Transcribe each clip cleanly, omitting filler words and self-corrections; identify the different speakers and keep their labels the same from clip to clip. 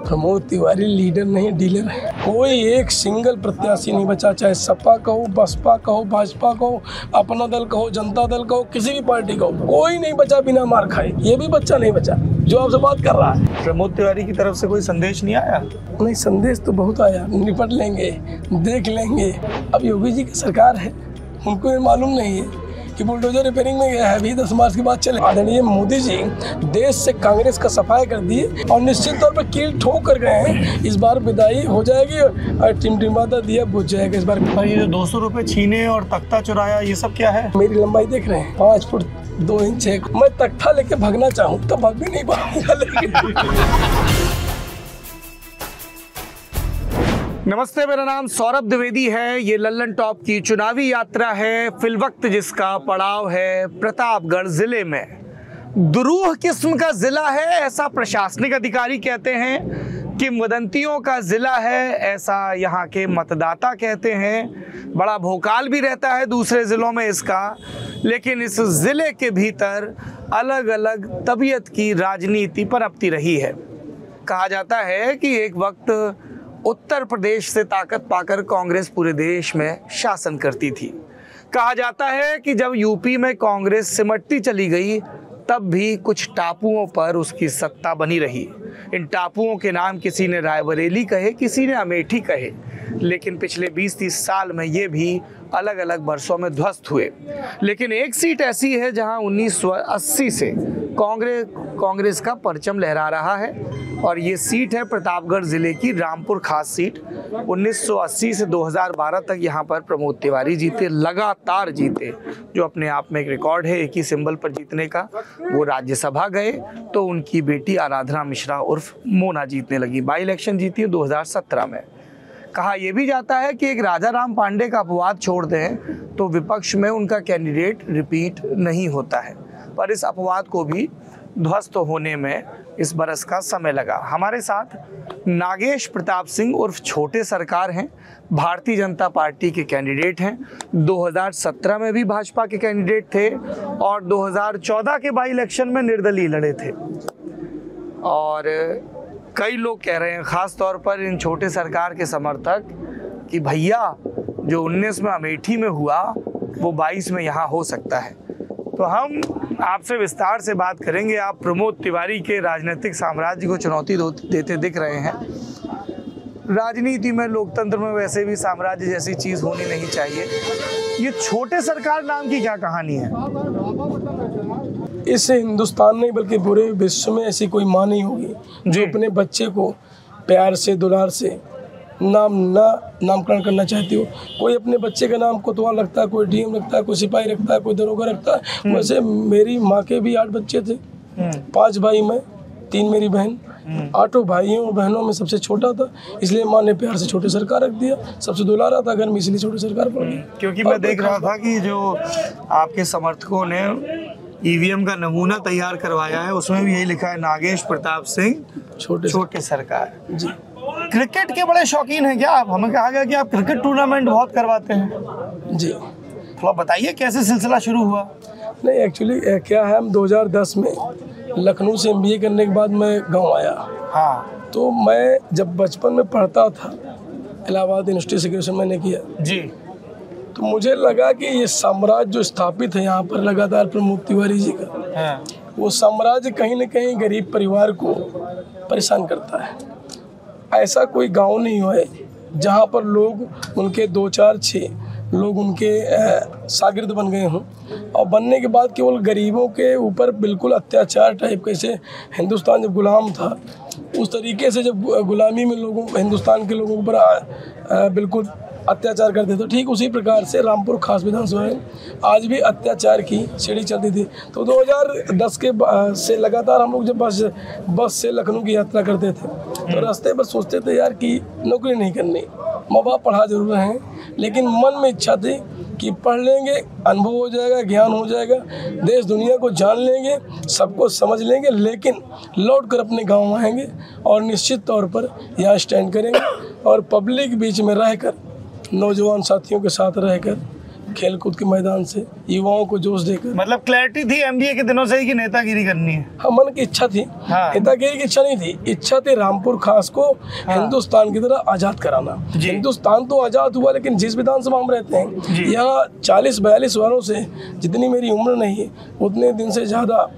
Speaker 1: Pramod Tiwari leader नहीं dealer है। कोई एक सिंगल प्रत्याशी नहीं बचा, चाहे सपा कहो, बसपा कहो, भाजपा कहो, अपना दल कहो, जनता दल कहो, किसी भी पार्टी कहो, कोई नहीं बचा बिना मार खाए। ये भी बच्चा नहीं बचा जो आपसे बात कर रहा है।
Speaker 2: प्रमोद तिवारी की तरफ से कोई संदेश नहीं आया?
Speaker 1: नहीं, संदेश तो बहुत आया, निपट लेंगे, देख लेंगे। अब योगी जी की सरकार है, उनको ये मालूम नहीं है कि बुलडोजर रिपेयरिंग में गया है, अभी 10 मार्च के बाद चले। आदरणीय मोदी जी देश से कांग्रेस का सफाई कर दिए और निश्चित तौर पर कील ठोक कर गए हैं। इस बार विदाई हो जाएगी और टिमटिमाता दिया बुझ जाएगा इस बार।
Speaker 2: ये जो 200 रुपए छीने और तख्ता चुराया, ये सब क्या है?
Speaker 1: मेरी लंबाई देख रहे हैं, 5 फुट 2 इंच है। मैं तख्ता लेके भागना चाहूँ तो भाग भी नहीं पाऊंगा। लेकिन
Speaker 2: नमस्ते, मेरा नाम सौरभ द्विवेदी है। ये लल्लन टॉप की चुनावी यात्रा है, फिलवक्त जिसका पड़ाव है प्रतापगढ़ जिले में। दुरूह किस्म का जिला है ऐसा प्रशासनिक अधिकारी कहते हैं, किंवदंतियों का जिला है ऐसा यहाँ के मतदाता कहते हैं। बड़ा भोकाल भी रहता है दूसरे ज़िलों में इसका, लेकिन इस ज़िले के भीतर अलग अलग तबीयत की राजनीति पनपती रही है। कहा जाता है कि एक वक्त उत्तर प्रदेश से ताकत पाकर कांग्रेस पूरे देश में शासन करती थी। कहा जाता है कि जब यूपी में कांग्रेस सिमटती चली गई तब भी कुछ टापुओं पर उसकी सत्ता बनी रही। इन टापुओं के नाम किसी ने रायबरेली कहे, किसी ने अमेठी कहे, लेकिन पिछले 20-30 साल में ये भी अलग अलग वर्षों में ध्वस्त हुए। लेकिन एक सीट ऐसी है जहां 1980 से कांग्रेस का परचम लहरा रहा है और ये सीट है प्रतापगढ़ जिले की रामपुर खास सीट। 1980 से 2012 तक यहाँ पर प्रमोद तिवारी जीते, लगातार जीते, जो अपने आप में एक रिकॉर्ड है एक ही सिंबल पर जीतने का। वो राज्यसभा गए तो उनकी बेटी आराधना मिश्रा उर्फ मोना जीतने लगी। बाई इलेक्शन जीती 2017 में। कहा यह भी जाता है कि एक राजा राम पांडे का अपवाद छोड़ दें तो विपक्ष में उनका कैंडिडेट रिपीट नहीं होता है, पर इस अपवाद को भी ध्वस्त होने में इस बरस का समय लगा। हमारे साथ नागेश प्रताप सिंह उर्फ छोटे सरकार हैं, भारतीय जनता पार्टी के कैंडिडेट हैं। 2017 में भी भाजपा के कैंडिडेट थे और 2014 के बाई इलेक्शन में निर्दलीय लड़े थे। और कई लोग कह रहे हैं, ख़ास तौर पर इन छोटे सरकार के समर्थक, कि भैया जो 19 में अमेठी में हुआ वो 22 में यहाँ हो सकता है। तो हम आपसे विस्तार से बात करेंगे। आप प्रमोद तिवारी के राजनीतिक साम्राज्य को चुनौती देते दिख रहे हैं। राजनीति में, लोकतंत्र में वैसे भी साम्राज्य जैसी चीज़ होनी नहीं चाहिए। ये छोटे सरकार नाम की क्या कहानी है?
Speaker 1: इस हिंदुस्तान नहीं बल्कि पूरे विश्व में ऐसी कोई माँ नहीं होगी जो अपने बच्चे को प्यार से, दुलार से नामकरण करना चाहती हो। कोई अपने बच्चे का नाम कोतवाल रखता है, कोई डीएम रखता है, कोई सिपाही रखता है, कोई दरोगा रखता है। वैसे मेरी माँ के भी 8 बच्चे थे, 5 भाई मैं, 3 मेरी बहन। 8 भाइयों और बहनों में सबसे छोटा था, इसलिए माँ ने प्यार से छोटे सरकार रख दिया। सबसे दुलारा था घर में, इसलिए छोटे सरकार पड़ गई।
Speaker 2: क्योंकि मैं देख रहा था कि जो आपके समर्थकों ने ईवीएम का नमूना तैयार करवाया है उसमें भी यही लिखा है, नागेश प्रताप सिंह छोटे सरकार।
Speaker 1: जी।
Speaker 2: क्रिकेट के बड़े शौकीन हैं क्या आप? हमें कहा गया कि आप क्रिकेट टूर्नामेंट बहुत करवाते हैं।
Speaker 1: जी।
Speaker 2: थोड़ा बताइए कैसे सिलसिला शुरू हुआ?
Speaker 1: नहीं, एक्चुअली क्या है, हम 2010 में लखनऊ से MBA करने के बाद मैं गांव आया।
Speaker 2: हाँ।
Speaker 1: तो मैं जब बचपन में पढ़ता था, इलाहाबाद यूनिवर्सिटी से ग्रेजुएशन मैंने किया
Speaker 2: जी,
Speaker 1: तो मुझे लगा कि ये साम्राज्य जो स्थापित है यहाँ पर लगातार प्रमोद तिवारी जी का,
Speaker 2: हाँ,
Speaker 1: वो साम्राज्य कहीं न कहीं गरीब परिवार को परेशान करता है। ऐसा कोई गांव नहीं हुआ है जहाँ पर लोग उनके 2, 4, 6 लोग उनके शागिर्द बन गए हों और बनने के बाद केवल गरीबों के ऊपर बिल्कुल अत्याचार टाइप, कैसे हिंदुस्तान जब गुलाम था उस तरीके से जब गुलामी में लोगों, हिंदुस्तान के लोगों पर बिल्कुल अत्याचार करते थे, ठीक उसी प्रकार से रामपुर खास विधानसभा में आज भी अत्याचार की सीढ़ी चलती थी। तो 2010 के से लगातार हम लोग जब बस से लखनऊ की यात्रा करते थे तो रास्ते पर सोचते थे यार कि नौकरी नहीं करनी, माँ बाप पढ़ा जरूर हैं, लेकिन मन में इच्छा थी कि पढ़ लेंगे, अनुभव हो जाएगा, ज्ञान हो जाएगा, देश दुनिया को जान लेंगे, सबको समझ लेंगे, लेकिन लौट कर अपने गाँव आएंगे और निश्चित तौर पर यहाँ स्टैंड करेंगे और पब्लिक बीच में रहकर, नौजवान साथियों के साथ रहकर खेलकूद के मैदान से युवाओं को जोश देकर।
Speaker 2: मतलब क्लैरिटी थी एमडीए के दिनों से ही कि नेतागिरी करनी है।
Speaker 1: हाँ, मन की इच्छा थी।
Speaker 2: हाँ।
Speaker 1: नेतागिरी की इच्छा नहीं थी, इच्छा थी रामपुर खास को हिंदुस्तान की तरह आजाद कराना। हिंदुस्तान तो आजाद हुआ, लेकिन जिस विधानसभा हम रहते हैं यहाँ 40-42 वर्षों से, जितनी मेरी उम्र नहीं उतने दिन से ज्यादा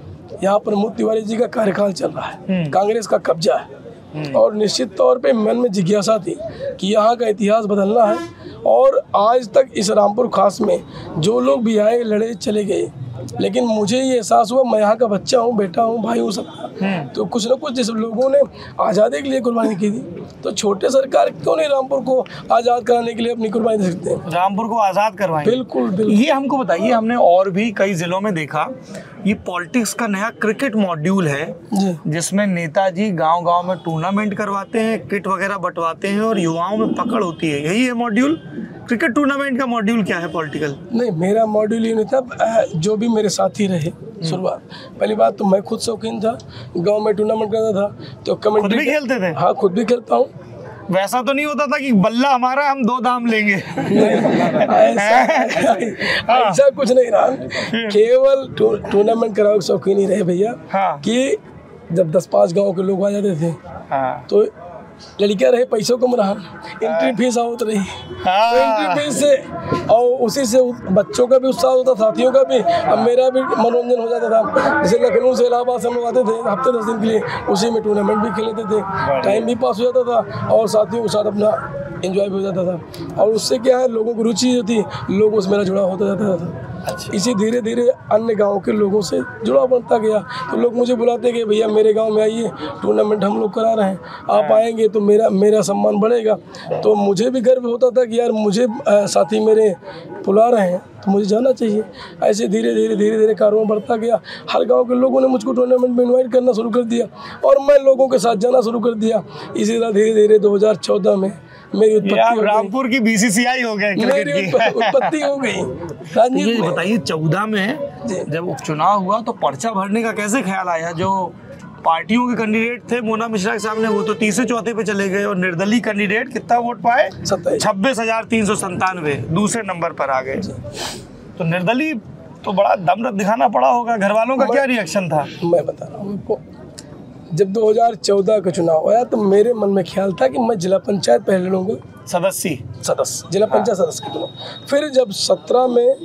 Speaker 1: यहाँ प्रमोद तिवारी जी का कार्यकाल चल रहा है, कांग्रेस का कब्जा है। और निश्चित तौर पे मन में जिज्ञासा थी कि यहाँ का इतिहास बदलना है। और आज तक इस रामपुर खास में जो लोग भी आए लड़े चले गए, लेकिन मुझे ये एहसास हुआ मैं यहाँ का बच्चा हूँ, बेटा हूँ, भाई हूँ सबका। तो कुछ न कुछ जिस लोगों ने आज़ादी के लिए कुर्बानी की थी, तो छोटे सरकार क्यों नहीं रामपुर को आज़ाद कराने के लिए अपनी कुर्बानी दे सकते हैं,
Speaker 2: रामपुर को आज़ाद करवाएं।
Speaker 1: बिल्कुल बिल्कुल।
Speaker 2: ये हमको बताइए, हमने और भी कई जिलों में देखा, ये पॉलिटिक्स का नया क्रिकेट मॉड्यूल है जिसमें नेताजी गांव-गांव में टूर्नामेंट करवाते हैं, किट वगैरह बंटवाते हैं और युवाओं में पकड़ होती है। यही है मॉड्यूल? क्रिकेट टूर्नामेंट का मॉड्यूल क्या है पॉलिटिकल?
Speaker 1: नहीं, मेरा मॉड्यूल ये नहीं था। जो भी मेरे साथी रहे शुरुआत, पहली बात तो मैं खुद शौकीन था, गांव में टूर्नामेंट करता था तो कमेंट्री।
Speaker 2: खुद भी खेलते थे?
Speaker 1: हाँ, खुद भी खेलता हूँ।
Speaker 2: वैसा तो नहीं होता था कि बल्ला हमारा हम 2 दाम लेंगे?
Speaker 1: ऐसा कुछ नहीं रहा, केवल टूर्नामेंट कराओ शौकीन ही रहे भैया। कि जब 10-5 गाँव के लोग आ जाते थे तो लड़कियां रहे पैसों कम रहा, एंट्री फीस आवत रही। तो एंट्री फीस से और उसी से बच्चों का भी उत्साह होता, साथियों का भी, अब मेरा भी मनोरंजन हो जाता था। जैसे लखनऊ से इलाहाबाद से हम लोग आते थे हफ्ते 10 दिन के लिए, उसी में टूर्नामेंट भी खेलते थे, टाइम भी पास हो जाता था और साथियों के साथ अपना एंजॉय भी हो जाता था। और उससे क्या है, लोगों की रुचि जो थी, लोगों से मेरा जुड़ा होता जाता था। इसी धीरे धीरे अन्य गाँव के लोगों से जुड़ा बनता गया। तो लोग मुझे बुलाते कि भैया मेरे गांव में आइए, टूर्नामेंट हम लोग करा रहे हैं, आप आएंगे तो मेरा सम्मान बढ़ेगा। तो मुझे भी गर्व होता था कि यार मुझे साथी मेरे बुला रहे हैं तो मुझे जाना चाहिए। ऐसे धीरे धीरे कारोबार बढ़ता गया। हर गांव के लोगों ने मुझको टूर्नामेंट में इन्वाइट करना शुरू कर दिया और मैं लोगों के साथ जाना शुरू कर दिया। इसी तरह धीरे धीरे 2014 में मेरी उत्पत्ति,
Speaker 2: रामपुर की बीसीसीआई हो गया,
Speaker 1: मेरी उत्पत्ति हो गई।
Speaker 2: ये बताइए 14 में जब उपचुनाव हुआ तो पर्चा भरने का कैसे ख्याल आया? जो पार्टियों के कैंडिडेट थे मोना मिश्रा के सामने, वो तो 3-4 पे चले गए और निर्दलीय कैंडिडेट कितना वोट पाए? 26,397, दूसरे नंबर पर आ गए। तो निर्दलीय तो बड़ा दम दिखाना पड़ा होगा। घर वालों का क्या रिएक्शन था?
Speaker 1: मैं बता रहा हूँ आपको, जब 2014 का चुनाव आया तो मेरे मन में ख्याल था कि मैं जिला पंचायत पहले लूँगा, सदस्य जिला पंचायत सदस्य के चुनाव। फिर जब 17 में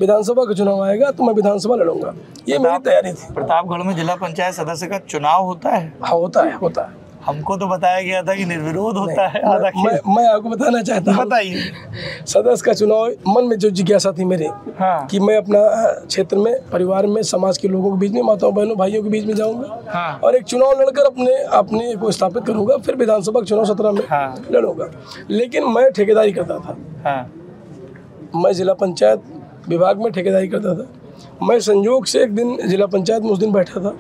Speaker 1: विधानसभा का चुनाव आएगा तो मैं विधानसभा लड़ूंगा, ये मेरी तैयारी थी।
Speaker 2: प्रतापगढ़ में जिला पंचायत सदस्य का चुनाव होता है?
Speaker 1: हाँ, होता है।
Speaker 2: हमको तो बताया गया था कि निर्विरोध होता है।
Speaker 1: मैं आपको बताना चाहता हूँ, बताइए। सदस्य का चुनाव, मन में जो जिज्ञासा थी मेरे कि मैं अपना क्षेत्र में, परिवार में, समाज के लोगों के बीच में, माताओं बहनों भाइयों के बीच में जाऊंगा और एक चुनाव लड़कर अपने को स्थापित करूंगा। फिर विधानसभा का चुनाव 17 में लड़ूंगा। लेकिन मैं ठेकेदारी करता था, मैं जिला पंचायत विभाग में ठेकेदारी करता था। मैं संयोग से एक दिन जिला पंचायत में उस दिन बैठा था,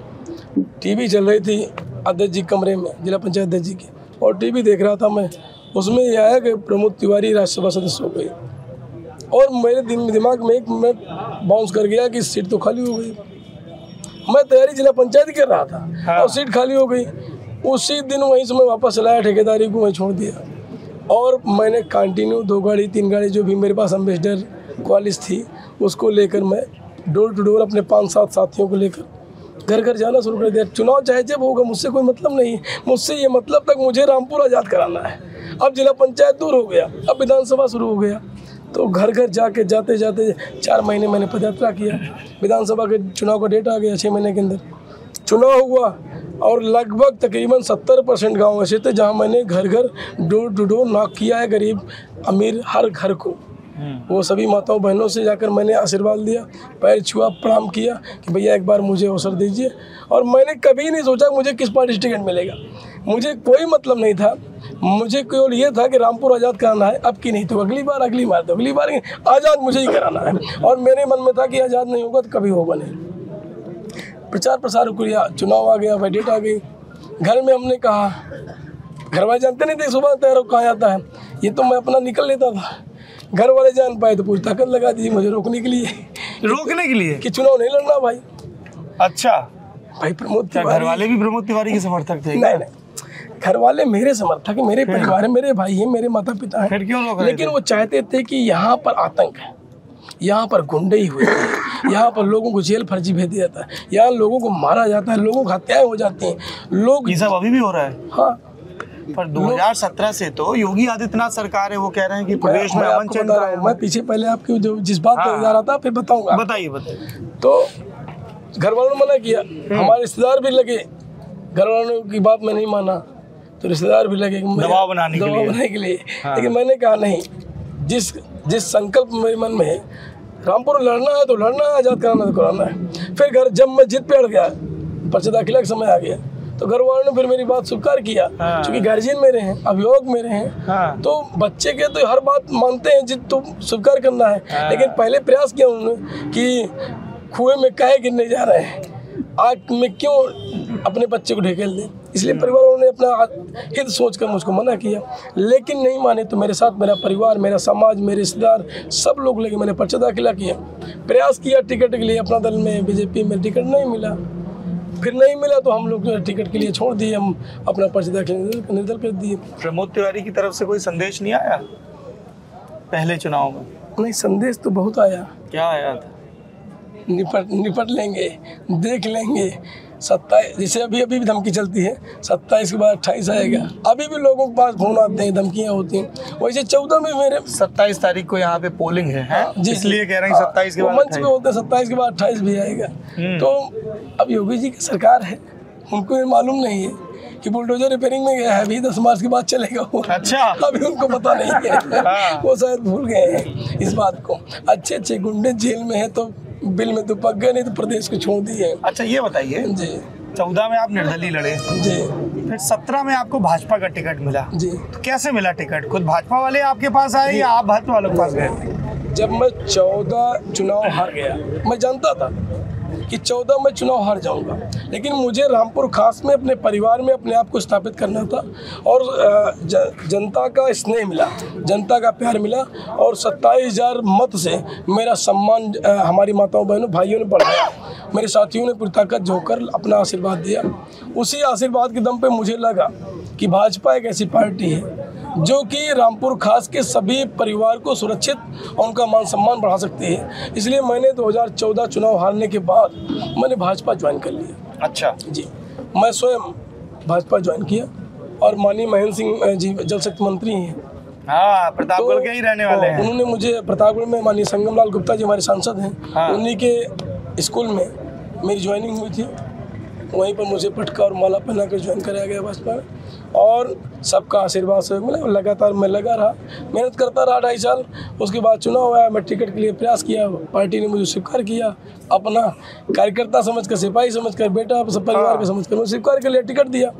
Speaker 1: टीवी चल रही थी अध्यक्ष जी कमरे में, जिला पंचायत अध्यक्ष जी की, और टीवी देख रहा था मैं। उसमें यह आया कि प्रमोद तिवारी राज्यसभा सदस्य हो गए और मेरे दिमाग में एक मिनट बाउंस कर गया कि सीट तो खाली हो गई। मैं तैयारी जिला पंचायत कर रहा था और सीट खाली हो गई। उसी दिन वहीं से मैं वापस लाया, ठेकेदारी को वहीं छोड़ दिया और मैंने कंटिन्यू 2 गाड़ी 3 गाड़ी जो भी मेरे पास एम्बेसडर क्वालिस थी उसको लेकर मैं डोर टू डोर अपने 5-7 साथियों को लेकर घर घर जाना शुरू कर दिया। चुनाव चाहे जब होगा, मुझसे कोई मतलब नहीं, मुझसे ये मतलब तक मुझे रामपुर आज़ाद कराना है। अब जिला पंचायत दूर हो गया, अब विधानसभा शुरू हो गया, तो घर घर जाके जाते 4 महीने मैंने पदयात्रा किया। विधानसभा के चुनाव का डेट आ गया, 6 महीने के अंदर चुनाव हुआ और लगभग तकरीबन 70% गाँव ऐसे थे जहाँ मैंने घर घर डोर टू डोर नॉक किया है, गरीब अमीर हर घर को। वो सभी माताओं बहनों से जाकर मैंने आशीर्वाद लिया, पैर छुआ, प्रणाम किया कि भैया एक बार मुझे अवसर दीजिए। और मैंने कभी नहीं सोचा मुझे किस पार्टी से टिकट मिलेगा, मुझे कोई मतलब नहीं था। मुझे केवल ये था कि रामपुर आज़ाद कराना है, अब की नहीं तो अगली बार तो अगली बार आज़ाद मुझे ही कराना है। और मेरे मन में था कि आज़ाद नहीं होगा तो कभी होगा नहीं। प्रचार प्रसार किया, चुनाव आ गया, डेट आ गई। घर में हमने कहा, घर वाले जानते नहीं थे सुबह तैयार कहाँ जाता है, ये तो मैं अपना निकल लेता था। घर वाले जान पाए तो पूरी ताकत लगा दी मुझे रोकने के लिए कि चुनाव नहीं लड़ना भाई।
Speaker 2: अच्छा
Speaker 1: भाई, प्रमोद तिवारी,
Speaker 2: घर वाले भी प्रमोद तिवारी के समर्थक थे?
Speaker 1: नहीं, घर वाले मेरे समर्थक, मेरे परिवार है, मेरे भाई हैं, मेरे माता पिता हैं।
Speaker 2: फिर क्यों रोक रहे थे?
Speaker 1: लेकिन वो चाहते थे कि यहाँ पर आतंक है, यहाँ पर गुंडे ही हुए हैं, यहाँ पर लोगों को जेल फर्जी भेज दिया जाता है, यहाँ लोगों को मारा जाता है, लोगों की हत्याएं हो जाती हैं, लोग
Speaker 2: ये सब अभी भी हो रहा है।
Speaker 1: हाँ,
Speaker 2: पर 2017 से तो योगी आदित्यनाथ सरकार है, वो कह रहे हैं कि प्रदेश में अमन चैन का है।
Speaker 1: मैं पीछे पहले आपकी जो जिस बात पर जा रहा था फिर बताऊंगा।
Speaker 2: बताइए बताइए।
Speaker 1: तो घर वालों ने मना किया, हमारे रिश्तेदार भी लगे, घर वालों की बात मैं नहीं माना तो रिश्तेदार भी लगे
Speaker 2: दबाव बनाने
Speaker 1: के लिए। लेकिन मैंने कहा नहीं, जिस संकल्प मेरे मन में है, रामपुर लड़ना है तो लड़ना है, आज़ाद कराना है तो कराना है। फिर घर जब मैं जिद पे अड़ गया, पर्चा दाखिला का समय आ गया, तो घर वालों ने फिर मेरी बात स्वीकार किया। क्योंकि गार्जियन मेरे हैं, अभिभावक मेरे हैं, तो बच्चे के तो हर बात मानते हैं, जिद तो स्वीकार करना है। लेकिन पहले प्रयास किया उन्होंने कि कुएं में काहे गिरने जा रहे हैं, आग में क्यों अपने बच्चे को ढकेल दें। इसलिए परिवार वालों ने अपना हित सोचकर मुझको मना किया, लेकिन नहीं माने तो मेरे साथ मेरा परिवार, मेरा समाज, मेरे रिश्तेदार सब लोग लगे। मैंने पर्चा दाखिला किया, प्रयास किया टिकट के लिए, अपना दल में बीजेपी में टिकट नहीं मिला। फिर नहीं मिला तो हम लोग टिकट के लिए छोड़ दिए, हम अपना पर्चा दाखिला निर्दल कर दिए।
Speaker 2: प्रमोद तिवारी की तरफ से कोई संदेश नहीं आया पहले चुनाव में?
Speaker 1: नहीं, संदेश तो बहुत आया।
Speaker 2: क्या आया था?
Speaker 1: निपट लेंगे, देख लेंगे। 27 जैसे अभी भी धमकी चलती है, 27 के बाद 28 आएगा। अभी भी लोगों के पास फोन आते हैं, धमकियाँ होती हैं। वैसे 14 में मेरे
Speaker 2: 27 तारीख को यहाँ पे पोलिंग है
Speaker 1: जी,
Speaker 2: इसलिए कह रहे हैं 27 के बाद
Speaker 1: मंच पे बोलते हैं 27 के बाद 28 भी आएगा। तो अब योगी जी की सरकार है, उनको ये मालूम नहीं है कि बुलडोजर रिपेयरिंग में गया है, अभी 10 मार्च के बाद चलेगा वो।
Speaker 2: अच्छा,
Speaker 1: अभी उनको पता नहीं है, वो शायद भूल गए हैं इस बात को। अच्छे गुंडे जेल में है तो बिल में तो पक गए, नहीं तो प्रदेश को छोड़ दिए।
Speaker 2: अच्छा, ये बताइए
Speaker 1: जी,
Speaker 2: 14 में आप निर्दलीय लड़े
Speaker 1: जी,
Speaker 2: फिर 17 में आपको भाजपा का टिकट मिला
Speaker 1: जी।
Speaker 2: तो कैसे मिला टिकट? खुद भाजपा वाले आपके पास आए या आप भाजपा वालों के पास गए?
Speaker 1: जब मैं 14 चुनाव हार गया, मैं जानता था कि 14 में चुनाव हार जाऊंगा, लेकिन मुझे रामपुर खास में अपने परिवार में अपने आप को स्थापित करना था। और जनता का स्नेह मिला, जनता का प्यार मिला, और 27,000 मत से मेरा सम्मान हमारी माताओं बहनों भाइयों ने बढ़ाया। मेरे साथियों ने पूरी ताकत झोंककर अपना आशीर्वाद दिया। उसी आशीर्वाद के दम पे मुझे लगा कि भाजपा एक ऐसी पार्टी है जो कि रामपुर खास के सभी परिवार को सुरक्षित और उनका मान सम्मान बढ़ा सकती है। इसलिए मैंने 2014 चुनाव हारने के बाद मैंने भाजपा ज्वाइन कर लिया।
Speaker 2: अच्छा
Speaker 1: जी, मैं स्वयं भाजपा ज्वाइन किया, और माननीय महेंद्र सिंह जी जल शक्ति मंत्री हैं,
Speaker 2: हाँ, प्रतापगढ़ के ही रहने वाले हैं।
Speaker 1: उन्होंने मुझे प्रतापगढ़ में माननीय संगम लाल गुप्ता जी हमारे सांसद हैं, उन्हीं के स्कूल में मेरी ज्वाइनिंग हुई थी। वहीं पर मुझे पटका और माला पहना कर ज्वाइन कराया गया भाजपा में, और सबका आशीर्वाद से मिला। लगातार मैं लगा रहा, मेहनत करता रहा 2.5 साल। उसके बाद चुनाव आया, मैं टिकट के लिए प्रयास किया, पार्टी ने मुझे स्वीकार किया, अपना कार्यकर्ता समझकर, सिपाही समझकर, बेटा सब परिवार को समझकर मुझे स्वीकार कर लिया, टिकट दिया।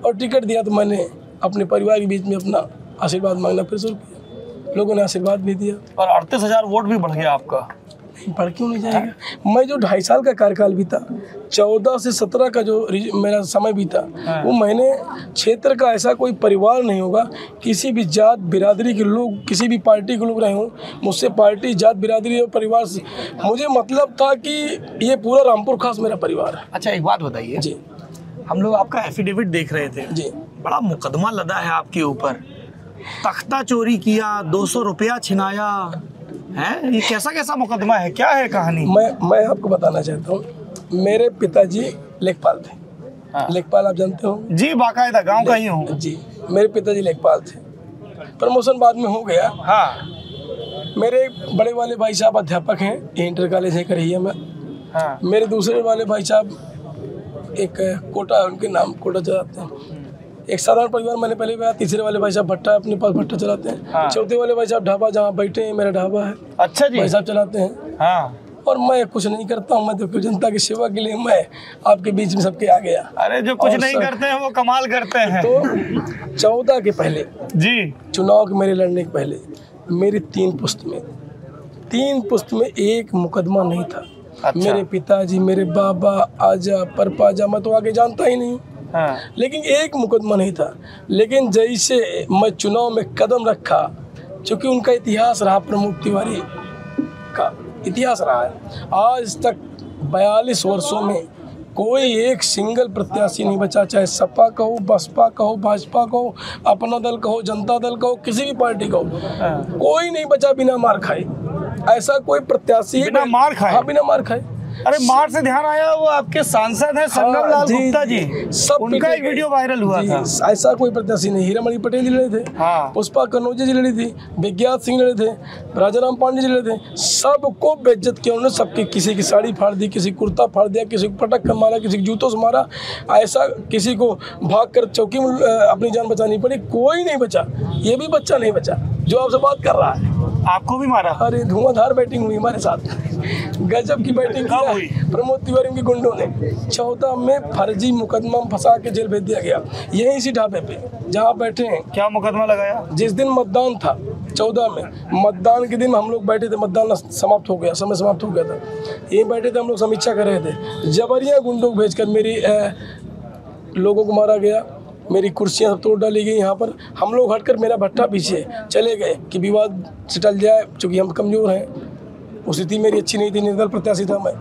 Speaker 1: और टिकट दिया तो मैंने अपने परिवार के बीच में अपना आशीर्वाद मांगना फिर शुरू किया। लोगों ने आशीर्वाद भी दिया,
Speaker 2: और 38,000 वोट भी बढ़ गया आपका।
Speaker 1: बढ़ क्यों नहीं जाएगा? मैं जो 2.5 साल का कार्यकाल बीता, 14 से 17 का जो मेरा समय बीता, वो मैंने क्षेत्र का ऐसा कोई परिवार नहीं होगा, किसी भी जात बिरादरी के लोग, किसी भी पार्टी के लोग रहे हों, मुझसे पार्टी, जात, बिरादरी और परिवार से मुझे मतलब था कि ये पूरा रामपुर खास मेरा परिवार है।
Speaker 2: अच्छा, एक बात बताइए जी, हम लोग आपका एफिडेविट देख रहे थे
Speaker 1: जी,
Speaker 2: बड़ा मुकदमा लदा है आपके ऊपर, तख्ता चोरी किया, 200 रुपया छिनाया है, ये कैसा मुकदमा है, क्या है कहानी?
Speaker 1: मैं आपको बताना चाहता हूँ, मेरे पिताजी लेखपाल थे। लेखपाल आप जानते हो
Speaker 2: जी, बाकायदा गांव का ही हूँ
Speaker 1: जी। मेरे पिताजी लेखपाल थे, प्रमोशन बाद में हो गया।
Speaker 2: हाँ,
Speaker 1: मेरे बड़े वाले भाई साहब अध्यापक हैं, इंटर कॉलेज है करहिया में।
Speaker 2: हाँ,
Speaker 1: मेरे दूसरे वाले भाई साहब एक कोटा है, उनके नाम कोटा चलाते हैं। एक साधारण परिवार मैंने पहले बताया। तीसरे वाले भाई साहब भट्टा अपने पास भट्टा चलाते हैं।
Speaker 2: हाँ।
Speaker 1: चौथे वाले भाई साहब ढाबा, जहाँ बैठे हैं मेरा ढाबा है।
Speaker 2: अच्छा जी,
Speaker 1: भाई साहब चलाते हैं।
Speaker 2: हाँ,
Speaker 1: और मैं कुछ नहीं करता हूँ, मैं तो जनता की सेवा के लिए मैं आपके बीच में सबके आ गया।
Speaker 2: अरे जो कुछ नहीं करते हैं वो कमाल करते हैं।
Speaker 1: तो 14 के पहले
Speaker 2: जी,
Speaker 1: चुनाव के मेरे लड़ने के पहले मेरी 3 पुस्त में एक मुकदमा नहीं था।
Speaker 2: अच्छा।
Speaker 1: मेरे पिताजी, मेरे बाबा, आजा परपाजा, मैं तो आगे जानता ही नहीं।
Speaker 2: हाँ,
Speaker 1: लेकिन एक मुकदमा नहीं था। लेकिन जैसे मैं चुनाव में कदम रखा, क्योंकि उनका इतिहास रहा, प्रमोद तिवारी का इतिहास रहा है, आज तक 42 वर्षों में कोई एक सिंगल प्रत्याशी नहीं बचा, चाहे सपा कहो, बसपा कहो, भाजपा कहो, अपना दल कहो, जनता दल कहो, किसी भी पार्टी कहो, कोई नहीं बचा बिना मार खाए। ऐसा कोई प्रत्याशी
Speaker 2: बिना मार खाए।
Speaker 1: हाँ, बिना मार खाए।
Speaker 2: अरे मार से ध्यान आया, वो आपके सांसद हैं संगम लाल गुप्ता जी,
Speaker 1: सब
Speaker 2: उनका एक वीडियो वायरल हुआ था।
Speaker 1: ऐसा कोई प्रत्याशी नहीं। हीरामणि पटेल जी लड़े थे,
Speaker 2: हाँ।
Speaker 1: पुष्पा कन्नौजे जी लड़ी थी, विज्ञात सिंह लड़े थे, राजाराम पांडे जी लड़े थे, सबको बेइज्जत किया उन्होंने। सबकी किसी की साड़ी फाड़ दी, किसी कुर्ता फाड़ दिया, किसी को पटक कर मारा, किसी को जूतों से मारा। ऐसा किसी को भाग कर चौकी में अपनी जान बचानी पड़ी, कोई नहीं बचा। ये भी बच्चा नहीं बचा जो आपसे बात कर रहा है।
Speaker 2: आपको भी मारा?
Speaker 1: अरे धुआंधार बैटिंग हुई हमारे साथ, गजब की बैटिंग
Speaker 2: हुई।
Speaker 1: प्रमोद तिवारी के गुंडों ने 14 में फर्जी मुकदमा में फंसा के जेल भेज दिया गया, यही इसी ढाबे पे जहाँ बैठे हैं।
Speaker 2: क्या मुकदमा लगाया?
Speaker 1: जिस दिन मतदान था 14 में, मतदान के दिन हम लोग बैठे थे, मतदान समाप्त हो गया, समय समाप्त हो गया था, यहीं बैठे थे हम लोग, समीक्षा कर रहे थे। जबरिया गुंडों को भेजकर मेरी लोगों को मारा गया, मेरी कुर्सियां सब तोड़ डाली गई। यहाँ पर हम लोग हटकर मेरा भट्टा पीछे चले गए कि विवाद से टल जाए, चूँकि हम कमज़ोर हैं। स्थिति मेरी अच्छी नहीं थी, निर्दल प्रत्याशी था मैं,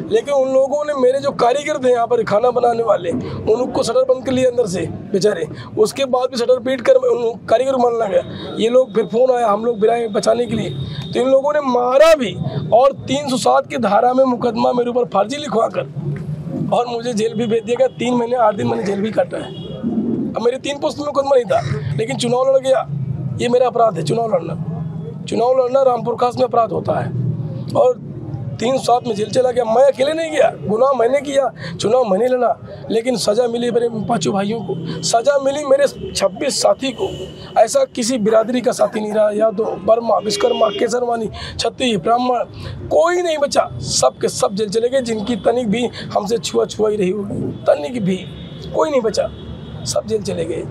Speaker 1: लेकिन उन लोगों ने मेरे जो कारीगर थे यहाँ पर खाना बनाने वाले, उनको शटर बंद कर लिया अंदर से बेचारे। उसके बाद भी शटर पीट कर उन कारीगर को मारना गया। ये लोग फिर फ़ोन आया, हम लोग बिराए बचाने के लिए, तो इन लोगों ने मारा भी और 307 की धारा में मुकदमा मेरे ऊपर फर्जी लिखवा कर और मुझे जेल भी भेज दिया गया। 3 महीने 8 दिन मैंने जेल भी काटा है। अब मेरे 3 पोस्ट में मुकदमा नहीं था, लेकिन चुनाव लड़ गया, ये मेरा अपराध है। चुनाव लड़ना रामपुर खास में अपराध होता है, और 307 में जेल चला गया। मैं अकेले नहीं गया, गुनाह मैंने किया, चुनाव मैंने लड़ा, लेकिन सज़ा मिली मेरे 5 भाइयों को, सज़ा मिली मेरे 26 साथी को। ऐसा किसी बिरादरी का साथी नहीं रहा, यादव, वर्मा, विश्वकर्मा, केसरवानी, छत्ती, ब्राह्मण, कोई नहीं बचा। सब के सब जेल चले गए, जिनकी तनिक भी हमसे छुआई रही होगी, तनिक भी कोई नहीं बचा, सब जेल चले गए।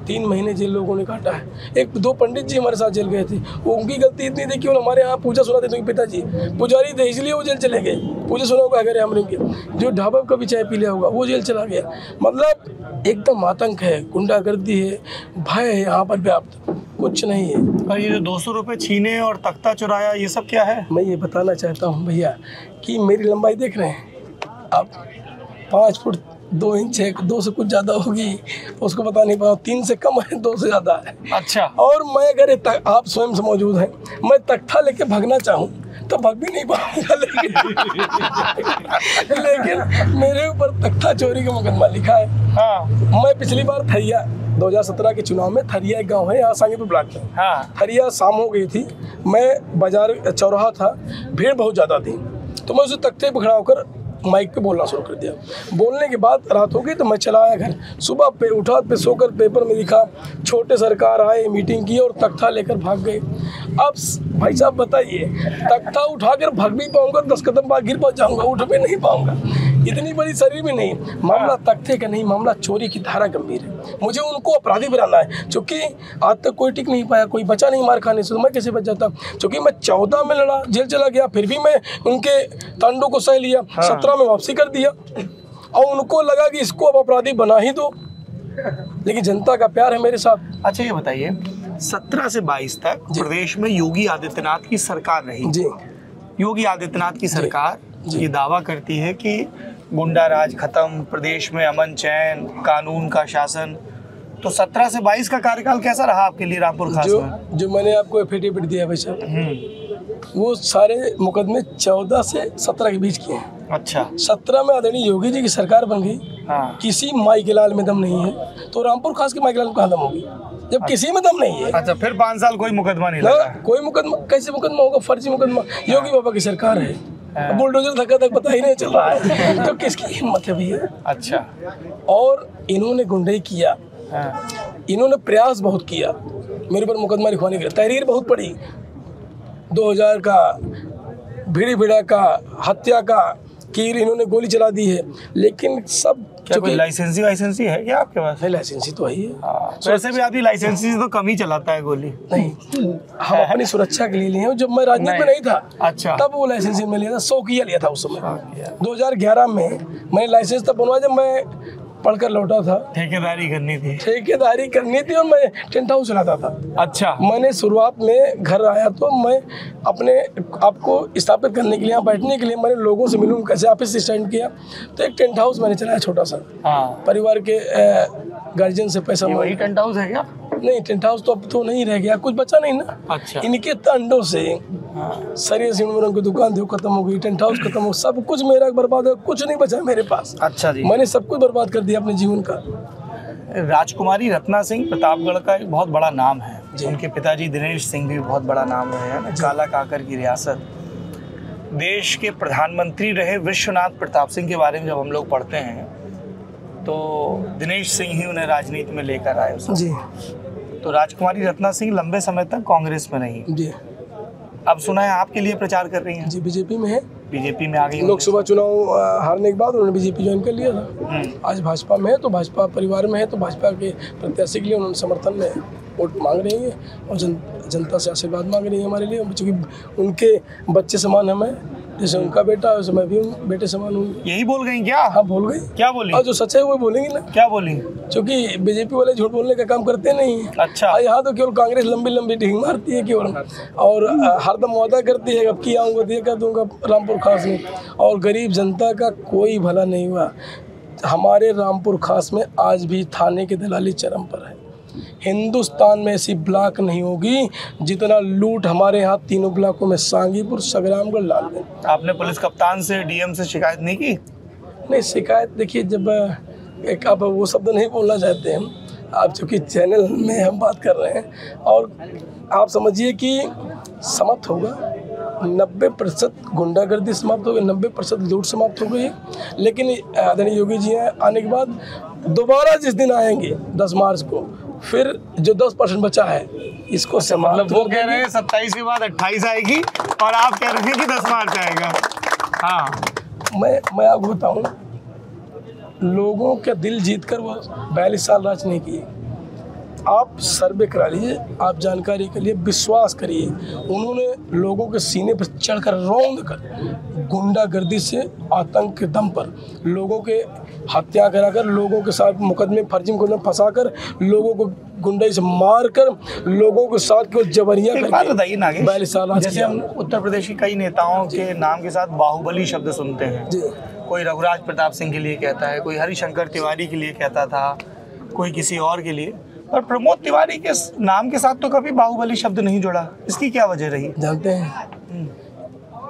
Speaker 1: 3 महीने जेल लोगों ने काटा है। 1-2 पंडित जी हमारे साथ जेल गए थे, वो उनकी गलती इतनी थी कि हमारे यहाँ पूजा सुनाते थे, पिताजी पुजारी थे, इसलिए वो जेल चले गए। पूजा सुना होगा अगर हमने के, जो ढाबा कभी चाय पी लिया होगा वो जेल चला गया। मतलब एकदम आतंक है, गुंडागर्दी है, भय है यहाँ पर व्याप्त, कुछ नहीं है।
Speaker 2: और ये जो 200 रुपये छीने और तख्ता चुराया, ये सब क्या है?
Speaker 1: मैं ये बताना चाहता हूँ भैया कि मेरी लंबाई देख रहे हैं आप, 5 फुट 2 इंच है, 2 से कुछ ज़्यादा होगी, उसको बता नहीं पाऊँ, 3 से कम है, 2 से ज़्यादा है।
Speaker 2: अच्छा।
Speaker 1: और मैं अगर आप स्वयं से मौजूद हैं, मैं तख्ता लेके भागना चाहूँ तो भाग भी नहीं पाऊंगा, लेकिन मेरे ऊपर तख्ता चोरी का मुकदमा लिखा है। हाँ। मैं पिछली बार थरिया 2017 के चुनाव में, थरिया एक गाँव है यहाँ सांगीपुर ब्लॉक में, हाँ। थरिया शाम हो गई थी, मैं बाजार चौराहा था, भीड़ बहुत ज़्यादा थी, तो मैं उसे तख्ते पर खड़ा होकर माइक पे बोलना शुरू कर दिया। बोलने के बाद रात हो गई तो मैं चला आया घर। सुबह पे उठा, पे सोकर पेपर में लिखा, छोटे सरकार आए, मीटिंग की और तख्ता लेकर भाग गए। अब भाई साहब बताइए, तख्ता उठाकर भाग भी पाऊंगा, 10 कदम बाद गिर जाऊंगा, उठ भी नहीं पाऊंगा, इतनी बड़ी शरीर में नहीं। मामला तख्ते का नहीं, मामला चोरी की धारा गंभीर है। मुझे उनको अपराधी बनाना है, क्योंकि आज तक कोई टिक नहीं पाया, कोई बचा नहीं मार खाने से, तो मैं कैसे बच जाता? क्योंकि मैं 14 में लड़ा, जेल चला गया, फिर भी मैं उनके तांडों को सह लिया। 17 में वापसी कर दिया, और उनको लगा कि इसको अब अपराधी बना ही दो, लेकिन जनता का प्यार है मेरे साथ।
Speaker 2: अच्छा ये बताइए, 17 से 22 तक प्रदेश में योगी आदित्यनाथ की सरकार रही जी। योगी आदित्यनाथ की सरकार ये दावा करती है कि गुंडा राज खत्म, प्रदेश में अमन चैन, कानून का शासन। तो 17 से 22 का कार्यकाल कैसा रहा आपके लिए रामपुर खास में? जो मैंने आपको एफिडेविट दिया भाई साहब, वो सारे मुकदमे 14 से 17 के बीच किए हैं। अच्छा। 17 में आदरणीय योगी जी की सरकार बन गई। हाँ। किसी माई के लाल में दम नहीं है, तो रामपुर खास के माई के लाल में कहाँ दम होगी जब किसी में दम नहीं है? अच्छा, फिर 5 साल कोई मुकदमा नहीं लगा? कोई मुकदमा कैसे मुकदमा होगा? फर्जी मुकदमा। योगी बाबा की सरकार है, बुलडोजर धक्का तक पता ही नहीं चल रहा है, तो किसकी हिम्मत है भैया? अच्छा। और इन्होंने गुंडई किया। हाँ। इन्होंने प्रयास बहुत किया मेरे पर मुकदमा लिखवाने के लिए, तहरीर बहुत पड़ी, 2000 का, भीड़ी भिड़ा का, हत्या का, कीर इन्होंने गोली चला दी है, लेकिन सब क्या कोई लाइसेंसी है क्या आपके पास? नहीं, लाइसेंसी तो है ही है। वैसे भी आदमी लाइसेंसी से तो कम ही चलाता है गोली। नहीं, हम अपनी सुरक्षा के लिए लिए हैं। जब मैं राजनीति में नहीं था, अच्छा, तब वो लाइसेंसी में लिया था, 100 किया लिया था उस समय। 2011 में मैंने लाइसेंस तब बनवाया जब मैं पढ़कर लौटा था। ठेकेदारी करनी थी और मैं टेंट हाउस चलाता था। अच्छा। मैंने शुरुआत में घर आया तो मैं अपने आपको स्थापित करने के लिए, यहाँ बैठने के लिए, मैंने लोगों से मिलूँ कैसे, ऑफिस स्टैंड किया, तो एक टेंट हाउस मैंने चलाया छोटा सा। हाँ। परिवार के गार्जियन से पैसा। वही टेंट हाउस है क्या? नहीं, टेंट हाउस तो अब तो नहीं रह गया, कुछ बचा नहीं ना। अच्छा। इनके अंडों से
Speaker 1: सारी सिमरन की दुकान थी वो खत्म हो गई, टेंट हाउस खत्म हो, सब कुछ मेरा बर्बाद हो, कुछ नहीं बचा मेरे पास।
Speaker 2: अच्छा जी।
Speaker 1: मैंने सब कुछ बर्बाद कर दिया अपने जीवन का।
Speaker 2: राजकुमारी रत्ना सिंह प्रतापगढ़ का एक बहुत बड़ा नाम है। उनके पिताजी दिनेश सिंह भी बहुत बड़ा नाम है ना, काला काकर की रियासत। देश के प्रधानमंत्री रहे विश्वनाथ प्रताप सिंह के बारे में जब हम लोग पढ़ते हैं तो दिनेश सिंह ही उन्हें राजनीति में लेकर आए उस
Speaker 1: जी।
Speaker 2: तो राजकुमारी रत्ना सिंह लंबे समय तक कांग्रेस में रही
Speaker 1: जी।
Speaker 2: अब सुना है आपके लिए प्रचार कर रही हैं।
Speaker 1: जी, बीजेपी में है।
Speaker 2: बीजेपी में आ गई।
Speaker 1: लोकसभा चुनाव हारने के बाद उन्होंने बीजेपी ज्वाइन कर लिया था। आज भाजपा में है, तो भाजपा परिवार में है, तो भाजपा के प्रत्याशी के लिए उन्होंने समर्थन में वोट मांग रही है और जनता से आशीर्वाद मांग रही है हमारे लिए, क्योंकि उनके बच्चे समान हमें, जैसे उनका बेटा वैसे मैं भी बेटे समान हूँ।
Speaker 2: यही बोल गई क्या?
Speaker 1: हाँ, बोल गई।
Speaker 2: क्या बोली?
Speaker 1: और जो सच है वो बोलेंगी ना।
Speaker 2: क्या बोली?
Speaker 1: क्योंकि बीजेपी वाले झूठ बोलने का काम करते नहीं है।
Speaker 2: अच्छा।
Speaker 1: यहाँ तो केवल कांग्रेस लंबी लंबी ढींग मारती है केवल, और हरदम वादा करती है अब की आऊँगा दिए कर दूंगा रामपुर खास में, और गरीब जनता का कोई भला नहीं हुआ। हमारे रामपुर खास में आज भी थाने की दलाली चरम पर है। हिंदुस्तान में ऐसी ब्लॉक नहीं होगी जितना लूट हमारे यहाँ तीनों ब्लॉकों में, सांगीपुर, संग्रामगढ़, लालगंज।
Speaker 2: आपने पुलिस कप्तान से, डीएम से शिकायत नहीं की?
Speaker 1: नहीं, शिकायत देखिए, जब एक आप वो शब्द नहीं बोलना चाहते हम, आप चूँकि चैनल में हम बात कर रहे हैं, और आप समझिए कि समाप्त होगा 90% गुंडागर्दी समाप्त हो गई, 90% लूट समाप्त हो गई। लेकिन आदरणीय योगी जी आने के बाद दोबारा जिस दिन आएंगे 10 मार्च को, फिर जो 10% बचा है इसको
Speaker 2: मतलब वो कह रहे हैं 27 के बाद 28 आएगी और आप कह रहे हैं कि 10 मार्च आएगा। हाँ,
Speaker 1: मैं आपको बताऊं, लोगों के दिल जीतकर वो 42 साल राज नहीं किए। आप सर्वे करा लीजिए, आप जानकारी के लिए विश्वास करिए, उन्होंने लोगों के सीने पर चढ़कर रौंद कर गुंडागर्दी से, आतंक के दम पर लोगों के हत्या कराकर, लोगों के साथ मुकदमे, फर्जी मुकदमे फंसाकर, लोगों को गुंडे से मारकर, लोगों के साथ को जबरिया
Speaker 2: करके बताइए नागेश,
Speaker 1: 42 साल
Speaker 2: जैसे हम उत्तर प्रदेश की कई नेताओं के नाम के साथ बाहुबली शब्द सुनते हैं। कोई रघुराज प्रताप सिंह के लिए कहता है, कोई हरिशंकर तिवारी के लिए कहता था, कोई किसी और के लिए, पर प्रमोद तिवारी के नाम के साथ तो कभी बाहुबली शब्द नहीं जुड़ा। इसकी क्या वजह रही?
Speaker 1: जानते हैं,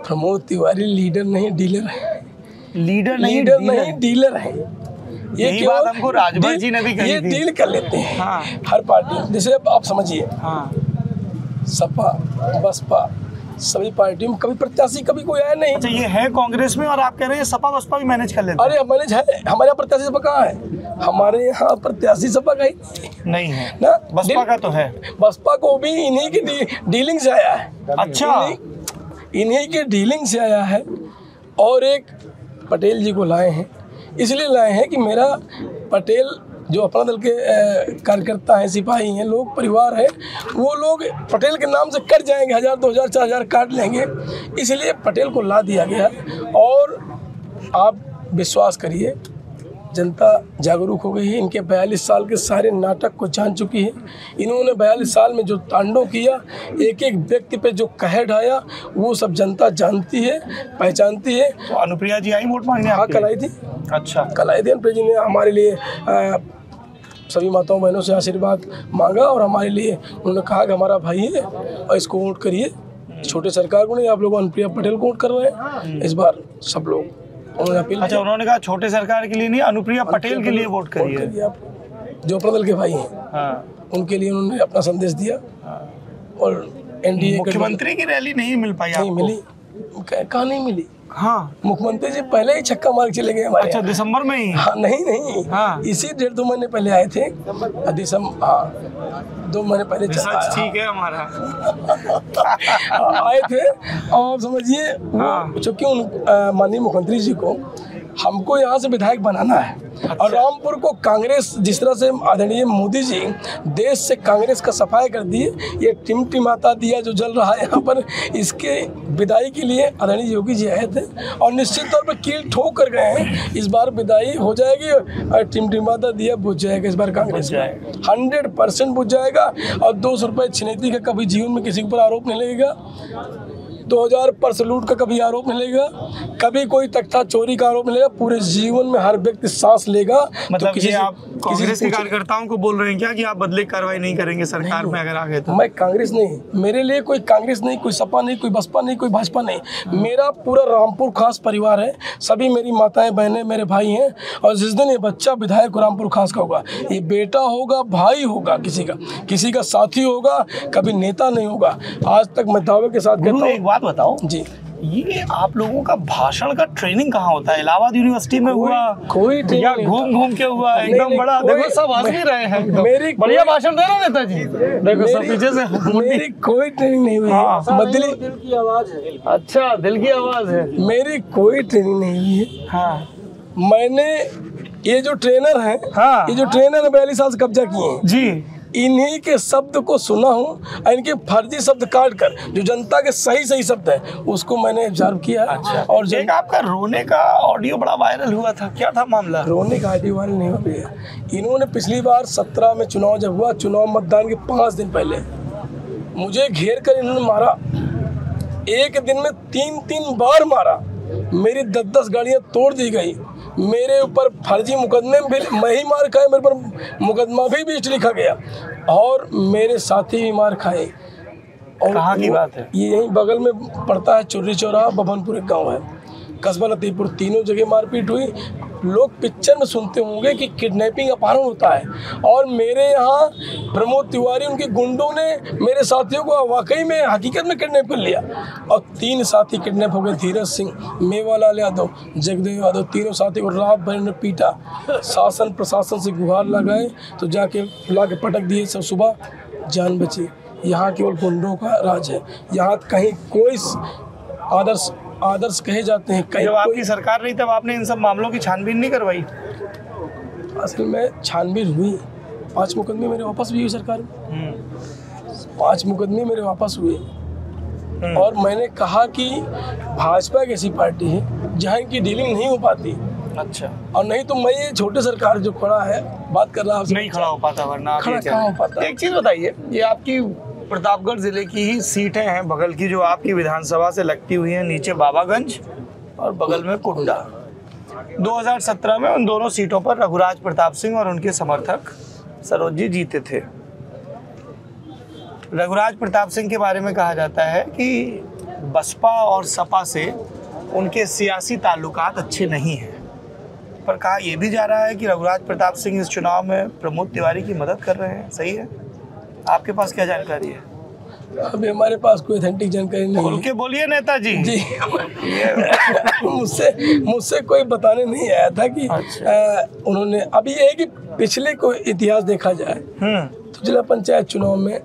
Speaker 1: प्रमोद तिवारी लीडर नहीं डीलर है।
Speaker 2: लीडर नहीं
Speaker 1: डीलर है।
Speaker 2: यही बात हमको राजभर जी ने भी कही
Speaker 1: ये
Speaker 2: थी।
Speaker 1: डील कर लेते हैं।
Speaker 2: हाँ।
Speaker 1: हर पार्टी, जैसे आप समझिए,
Speaker 2: हाँ,
Speaker 1: सपा, बसपा, सभी पार्टियों में कभी प्रत्याशी कभी कोई आया नहीं।
Speaker 2: अच्छा, ये है कांग्रेस में और आप कह रहे हैं सपा बसपा भी मैनेज कर लेते हैं?
Speaker 1: अरे मैनेज है, हमारे यहाँ प्रत्याशी सपा कहाँ है? हमारे यहाँ प्रत्याशी सपा का ही
Speaker 2: नहीं है
Speaker 1: ना,
Speaker 2: बसपा का तो है।
Speaker 1: बसपा को भी इन्हीं की डीलिंग से आया है।
Speaker 2: अच्छा,
Speaker 1: इन्हीं के डीलिंग से आया है, और एक पटेल जी को लाए हैं, इसलिए लाए हैं कि मेरा पटेल जो अपना दल के कार्यकर्ता हैं, सिपाही हैं, लोग परिवार है, वो लोग पटेल के नाम से कट जाएंगे, 1000, 2000, 4000 काट लेंगे, इसलिए पटेल को ला दिया गया। और आप विश्वास करिए, जनता जागरूक हो गई है। इनके 42 साल के सारे नाटक को जान चुकी है। इन्होंने 42 साल में जो तांडव किया, एक एक व्यक्ति पे जो कहर ढाया, वो सब जनता जानती है, पहचानती है।
Speaker 2: तो अनुप्रिया जी आई वोट मांगने?
Speaker 1: हाँ, कल आई थी।
Speaker 2: अच्छा,
Speaker 1: कल आई थी। अनुप्रिया जी ने हमारे लिए सभी माताओं बहनों से आशीर्वाद मांगा, और हमारे लिए उन्होंने कहा कि हमारा भाई है और इसको वोट करिए। छोटे सरकार को नहीं, आप लोग अनुप्रिया पटेल को वोट कर रहे हैं इस बार सब लोग, उन्होंने अपील।
Speaker 2: अच्छा, उन्होंने कहा छोटे सरकार के लिए नहीं, अनुप्रिया पटेल के लिए वोट करिए।
Speaker 1: आप जो अपने दल के भाई हैं,
Speaker 2: हाँ,
Speaker 1: उनके लिए उन्होंने अपना संदेश दिया। और एनडीए
Speaker 2: मुख्यमंत्री की रैली नहीं मिल पाई?
Speaker 1: नहीं मिली। कहाँ नहीं मिली?
Speaker 2: हाँ,
Speaker 1: मुख्यमंत्री जी पहले ही छक्का मार के चले गए हमारे।
Speaker 2: अच्छा, दिसंबर में ही?
Speaker 1: हाँ, नहीं,
Speaker 2: हाँ,
Speaker 1: इसी 1.5-2 महीने पहले आए थे। दिसंबर, हाँ, 2 महीने पहले
Speaker 2: ठीक है हमारा
Speaker 1: आए थे। और समझिए, चूँकि उन माननीय मुख्यमंत्री जी को हमको यहाँ से विधायक बनाना है। अच्छा। और रामपुर को कांग्रेस, जिस तरह से आदरणीय मोदी जी देश से कांग्रेस का सफाई कर दिए, ये टिमटिमाता दिया जो जल रहा है यहाँ पर, इसके विदाई के लिए आदरणीय योगी जी आए थे, और निश्चित तौर पर कील ठोक कर गए हैं। इस बार विदाई हो जाएगी और टिमटिमाता दिया बुझ जाएगा। इस बार कांग्रेस 100% बुझ जाएगा, और 200 रुपये छिनैती का कभी जीवन में किसी के ऊपर आरोप नहीं लगेगा। 2000 पर्स लूट का कभी आरोप मिलेगा, कभी कोई तख्ता चोरी का आरोप मिलेगा। पूरे जीवन में हर व्यक्ति सांस लेगा।
Speaker 2: मतलब
Speaker 1: किसी
Speaker 2: ये
Speaker 1: से-
Speaker 2: आप
Speaker 1: किसी
Speaker 2: कांग्रेस
Speaker 1: से
Speaker 2: के
Speaker 1: पूछे-
Speaker 2: कार्यकर्ताओं को बोल रहे हैं क्या कि आप बदले की कार्रवाई नहीं करेंगे सरकार में अगर आ गए तो?
Speaker 1: मैं कांग्रेस नहीं, मेरे लिए कोई कांग्रेस नहीं, कोई सपा नहीं, कोई बसपा नहीं, कोई भाजपा नहीं। मेरा पूरा रामपुर खास परिवार है। सभी मेरी माताएं बहनें मेरे भाई हैं। और जिस दिन ये बच्चा विधायक रामपुर खास का होगा, ये बेटा होगा, भाई होगा, किसी का साथी होगा, कभी नेता नहीं होगा। आज तक मैं दावे के साथ कहता
Speaker 2: एक
Speaker 1: हूँ
Speaker 2: बात बताओ
Speaker 1: जी,
Speaker 2: ये आप लोगों का भाषण का ट्रेनिंग कहाँ होता है? इलाहाबाद यूनिवर्सिटी में हुआ
Speaker 1: कोई training
Speaker 2: या
Speaker 1: नहीं
Speaker 2: घूम घूम के हुआ?
Speaker 1: नहीं,
Speaker 2: एकदम
Speaker 1: नहीं,
Speaker 2: बड़ा
Speaker 1: कोई-
Speaker 2: देखो सब हंस भी रहे हैं एकदम।
Speaker 1: मेरी
Speaker 2: बढ़िया
Speaker 1: कोई-
Speaker 2: भाषण दे रहे हो नेताजी। देखो सब पीछे से
Speaker 1: मेरी कोई ट्रेनिंग नहीं हुई
Speaker 2: हाँ।
Speaker 1: है। बदली
Speaker 3: दिल की आवाज है।
Speaker 2: अच्छा, दिल की आवाज है।
Speaker 1: मेरी कोई ट्रेनिंग नहीं हुई है।
Speaker 2: हाँ
Speaker 1: मैंने ये जो ट्रेनर हैं,
Speaker 2: हाँ।
Speaker 1: ये जो ट्रेनर है 42 साल से कब्जा किए हैं,
Speaker 2: जी,
Speaker 1: इन्हीं के शब्द को सुना हूँ और इनके फर्जी शब्द काट कर जो जनता के सही शब्द है उसको मैंने ऑब्जर्व किया।
Speaker 2: अच्छा।
Speaker 1: और
Speaker 2: एक आपका रोने का ऑडियो बड़ा वायरल हुआ था, क्या था मामला?
Speaker 1: रोने का आईडी वायरल नहीं हो गया। इन्होंने पिछली बार 17 में चुनाव जब हुआ, चुनाव मतदान के 5 दिन पहले मुझे घेर कर इन्होंने मारा। एक दिन में 3 बार मारा। मेरी 10 गाड़ियाँ तोड़ दी गई। मेरे ऊपर फर्जी मुकदमे में भी मैं ही मार खाए, मेरे पर मुकदमा भी बीच लिखा गया और मेरे साथी भी मार खाए। और
Speaker 2: कहाँ की बात है?
Speaker 1: ये यहीं बगल में पड़ता है, चुर्री चौराहा, बभनपुर एक गाँव है, कस्बा लतीफपुर। तीनों जगह मारपीट हुई। लोग पिक्चर में सुनते होंगे कि किडनैपिंग अपहरण होता है और मेरे यहाँ प्रमोद तिवारी उनके गुंडों ने मेरे साथियों को वाकई में हकीकत में किडनैप कर लिया और 3 साथी किडनैप हो गए। धीरज सिंह, मेवालाल यादव, जगदेव यादव, तीनों साथी को रात भर ने पीटा। शासन प्रशासन से गुहार लगाए तो जाके ला के पटक दिए। सब सुबह जान बची। यहाँ केवल गुंडों का राज है। यहाँ कहीं कोई आदर्श कहे जाते हैं, कहीं
Speaker 2: जब
Speaker 1: कोई
Speaker 2: आपकी सरकार रही तब आपने इन सब मामलों की छानबीन नहीं करवाई?
Speaker 1: असल में छानबीन हुई। 5 मुकदमे मेरे वापस भी हुए सरकार में। 5 मुकदमे मेरे वापस हुए और मैंने कहा कि भाजपा एक ऐसी पार्टी है जहाँ इनकी डीलिंग नहीं हो पाती।
Speaker 2: अच्छा,
Speaker 1: और नहीं तो मैं ये छोटे सरकार जो खड़ा है बात कर रहा
Speaker 2: नहीं खड़ा हो पाता, वरना आप
Speaker 1: खड़ा
Speaker 2: ये कह
Speaker 1: कहाँ
Speaker 2: रहे
Speaker 1: हो
Speaker 2: हैं।
Speaker 1: पाता?
Speaker 2: एक चीज बताइए, ये आपकी प्रतापगढ़ जिले की ही सीटें हैं बगल की जो आपकी विधानसभा से लगती हुई हैं, नीचे बाबागंज और बगल में कुंडा। 2017 में उन दोनों सीटों पर रघुराज प्रताप सिंह और उनके समर्थक सरोज जी जीते थे। रघुराज प्रताप सिंह के बारे में कहा जाता है कि बसपा और सपा से उनके सियासी ताल्लुकात अच्छे नहीं हैं, पर कहा यह भी जा रहा है कि रघुराज प्रताप सिंह इस चुनाव में प्रमोद तिवारी की मदद कर रहे हैं। सही है? आपके पास क्या जानकारी है?
Speaker 1: अभी हमारे पास कोई ऑथेंटिक जानकारी नहीं
Speaker 2: खोल
Speaker 1: है
Speaker 2: के बोलिए नेताजी।
Speaker 1: जी। मुझसे कोई बताने नहीं आया था कि उन्होंने। अभी ये है कि पिछले कोई इतिहास देखा जाए तो जिला पंचायत चुनाव में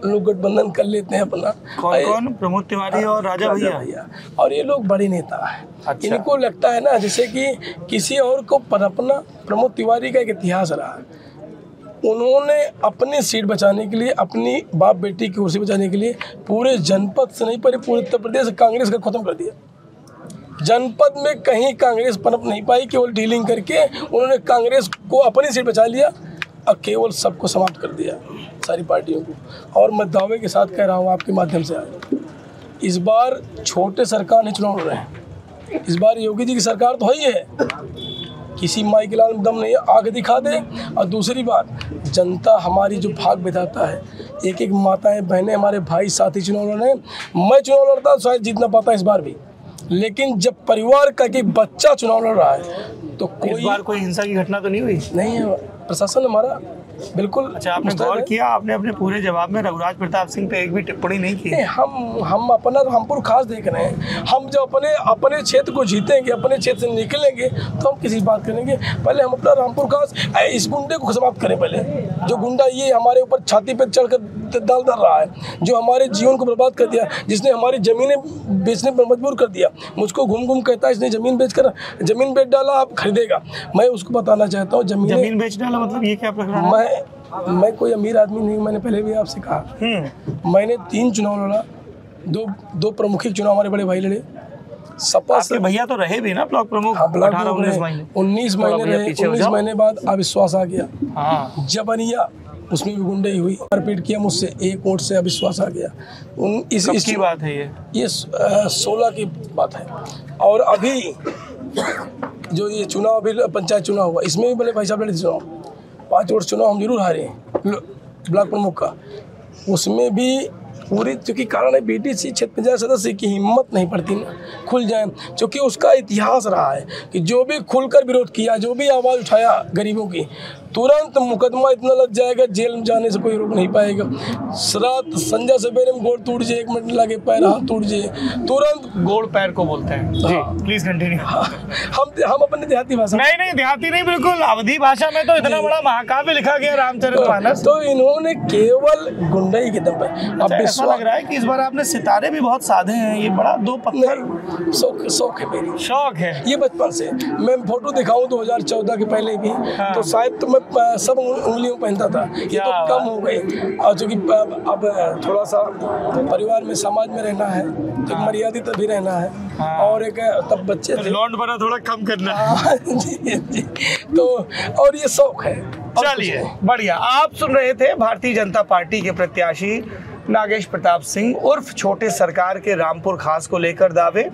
Speaker 1: लोग गठबंधन कर लेते हैं अपना।
Speaker 2: कौन? प्रमोद तिवारी और राजा भैया।
Speaker 1: और ये लोग बड़े नेता हैं।
Speaker 2: अच्छा।
Speaker 1: इनको लगता है ना जैसे कि किसी और को पनपना। प्रमोद तिवारी का एक इतिहास रहा। उन्होंने अपनी सीट बचाने के लिए, अपनी बाप बेटी की कुर्सी बचाने के लिए पूरे जनपद से नहीं पर पूरे उत्तर प्रदेश कांग्रेस का खत्म कर दिया। जनपद में कहीं कांग्रेस पनप नहीं पाई। केवल डीलिंग करके उन्होंने कांग्रेस को अपनी सीट बचा लिया और केवल सबको समाप्त कर दिया, सारी पार्टियों को। और मैं दावे के साथ कह रहा हूँ आपके माध्यम से आज, इस बार छोटे सरकार नहीं चुनाव लड़ रहे हैं। इस बार योगी जी की सरकार तो है ही है। किसी माई के लाल में दम नहीं है, आगे दिखा दे। और दूसरी बात, जनता हमारी जो भाग बिताता है, एक एक माताएं बहनें हमारे भाई साथी चुनाव लड़ रहे हैं। मैं चुनाव लड़ता शायद जीतना पाता इस बार भी, लेकिन जब परिवार का एक बच्चा चुनाव लड़ रहा है तो
Speaker 2: इस बार कोई हिंसा की घटना तो नहीं हुई?
Speaker 1: नहीं है। प्रशासन हमारा बिल्कुल।
Speaker 2: अच्छा, आपने गौर किया? आपने अपने पूरे जवाब में रघुराज प्रताप सिंह पे एक भी टिप्पणी नहीं की?
Speaker 1: हम अपना रामपुर खास देख रहे हैं। हम जब अपने क्षेत्र को जीतेंगे, अपने क्षेत्र से निकलेंगे तो हम किसी बात करेंगे। पहले हम अपना रामपुर खास, इस गुंडे को समाप्त करें। पहले जो गुंडा ये हमारे ऊपर छाती पे चढ़कर दाल धर रहा है, जो हमारे जीवन को बर्बाद कर दिया, जिसने हमारी ज़मीनें बेचने पर मजबूर कर दिया। मुझको घूम घूम कहता है इसने ज़मीन बेच डाला, आप खरीदेगा। मैं उसको बताना चाहता हूँ
Speaker 2: जमीन बेच डाला मतलब ये क्या प्रकरण है?
Speaker 1: मैं कोई अमीर आदमी नहीं हूँ। मैंने पहले भी आपसे कहा, मैंने 3 चुनाव लड़ा। दो प्रमुखिक चुनाव हमारे बड़े भाई लड़े। सपा से
Speaker 2: भैया तो रहे भी ना ब्लॉक प्रमुख। 19
Speaker 1: 19 महीने रहे। 19 महीने बाद अविश्वास आ गया।
Speaker 2: हाँ।
Speaker 1: जबनिया उसमें भी गुंडई हुई, मारपीट किया मुझसे, एक वोट से अविश्वास आ गया।
Speaker 2: इसकी बात है
Speaker 1: ये 16 की बात है। और अभी जो ये चुनाव, अभी पंचायत चुनाव हुआ, इसमें भी बोले भाई साहब लड़े चुनाव, 5 वोट चुनाव हम जरूर हारे ब्लॉक प्रमुख का, उसमें भी पूरी, क्योंकि कारण है बीडीसी क्षेत्र पंचायत सदस्य की हिम्मत नहीं पड़ती ना खुल जाए, क्योंकि उसका इतिहास रहा है कि जो भी खुलकर विरोध किया, जो भी आवाज़ उठाया गरीबों की, तुरंत मुकदमा इतना लग जाएगा, जेल में जाने से कोई रोक नहीं पाएगा। रात संजा सवेरे में गोड़ टूट जाए, 1 मिनट लगे पैर हाथ टूट जाए, तुरंत
Speaker 2: गोड़ पैर को बोलते हैं जी। Please continue.
Speaker 1: हम अपने देहाती भाषा,
Speaker 2: नहीं देहाती नहीं, बिल्कुल अवधी भाषा में तो इतना बड़ा महाकाव्य लिखा गया रामचरितमानस।
Speaker 1: तो इन्होंने केवल गुंडई के दम पर, अब
Speaker 2: ऐसा लग रहा है कि इस बार आपने सितारे भी बहुत साधे हैं, ये बड़ा 2 पत्थर।
Speaker 1: शौक है मेरी,
Speaker 2: शौक है ये
Speaker 1: बचपन से। मैं फोटो दिखाऊं 2014 के पहले भी, तो शायद तो मैं सब उंगलियों पहनता था, ये तो कम हो गई। और चूँकि अब थोड़ा सा परिवार में, समाज में रहना है, तो मर्यादित भी रहना है, और एक तब बच्चे थे,
Speaker 2: लौंड बना थोड़ा कम करना
Speaker 1: जी। तो और ये शौक है।
Speaker 2: चलिए बढ़िया। आप सुन रहे थे भारतीय जनता पार्टी के प्रत्याशी नागेश प्रताप सिंह उर्फ छोटे सरकार के रामपुर खास को लेकर दावे,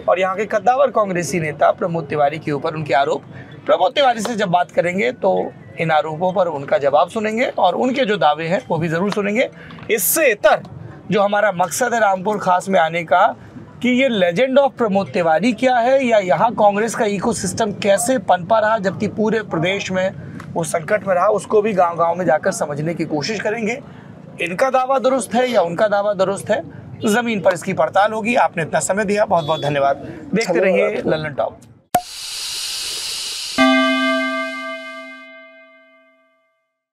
Speaker 2: और यहाँ के कद्दावर कांग्रेसी नेता प्रमोद तिवारी के ऊपर उनके आरोप। प्रमोद तिवारी से जब बात करेंगे तो इन आरोपों पर उनका जवाब सुनेंगे, और उनके जो दावे हैं वो भी ज़रूर सुनेंगे। इससे इतर जो हमारा मकसद है रामपुर खास में आने का, कि ये लेजेंड ऑफ प्रमोद तिवारी क्या है, या यहाँ कांग्रेस का इकोसिस्टम कैसे पनपा रहा जबकि पूरे प्रदेश में वो संकट में रहा, उसको भी गांव-गांव में जाकर समझने की कोशिश करेंगे। इनका दावा दुरुस्त है या उनका दावा दुरुस्त है, जमीन पर इसकी पड़ताल होगी। आपने इतना समय दिया, बहुत बहुत धन्यवाद। देखते रहिए लल्लन टॉप।